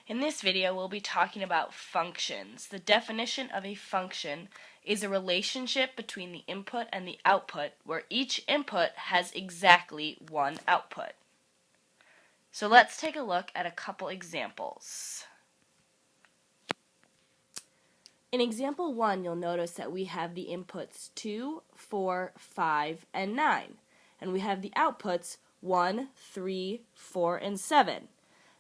In this video, we'll be talking about functions. The definition of a function is a relationship between the input and the output where each input has exactly one output. So let's take a look at a couple examples. In example 1, you'll notice that we have the inputs 2, 4, 5, and 9. And we have the outputs 1, 3, 4, and 7.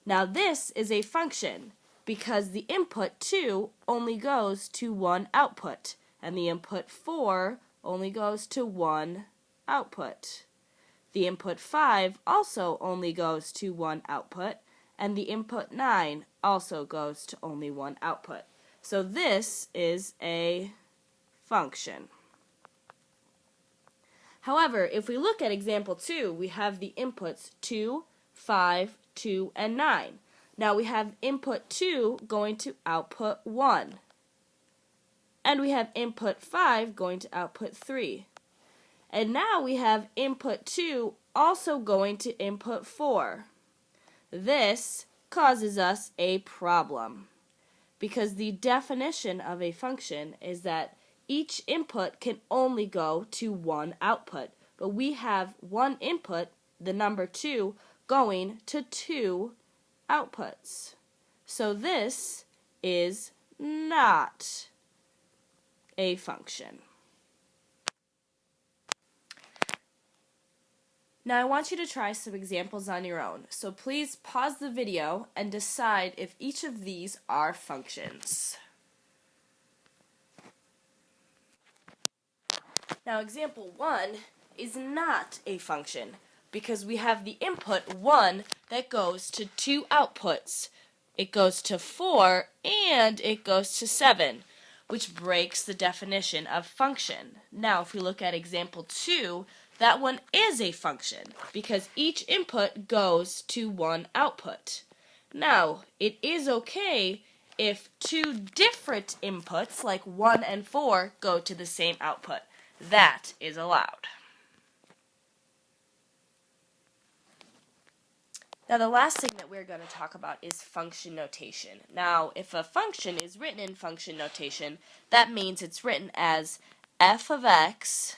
Now this is a function because the input 2 only goes to one output and the input 4 only goes to one output. The input 5 also only goes to one output and the input 9 also goes to only one output. So this is a function. However, if we look at example 2, we have the inputs 2, 5, 2, and 9. Now we have input 2 going to output 1. And we have input 5 going to output 3. And now we have input 2 also going to input 4. This causes us a problem because the definition of a function is that each input can only go to one output. But we have one input, the number 2, going to two outputs. So this is not a function. Now I want you to try some examples on your own. So please pause the video and decide if each of these are functions. Now example 1 is not a function because we have the input 1 that goes to two outputs. It goes to 4 and it goes to 7, which breaks the definition of function. Now if we look at example 2, that one is a function because each input goes to one output. Now, it is okay if two different inputs, like 1 and 4, go to the same output. That is allowed. Now, the last thing that we're going to talk about is function notation. Now, if a function is written in function notation, that means it's written as f of x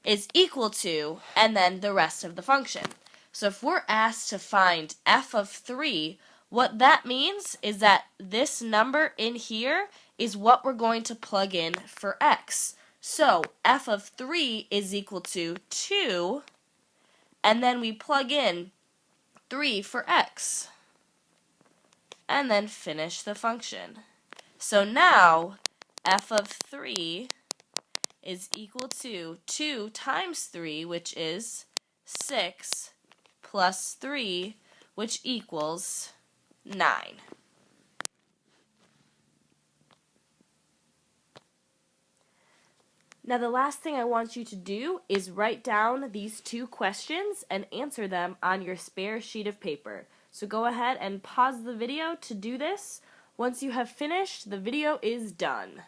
is equal to, and then the rest of the function. So if we're asked to find f of 3, what that means is that this number in here is what we're going to plug in for x. So f of 3 is equal to 2, and then we plug in 3 for x, and then finish the function. So now f of 3 is equal to 2 times 3, which is 6, plus 3, which equals 9. Now the last thing I want you to do is write down these two questions and answer them on your spare sheet of paper. So go ahead and pause the video to do this. Once you have finished, the video is done.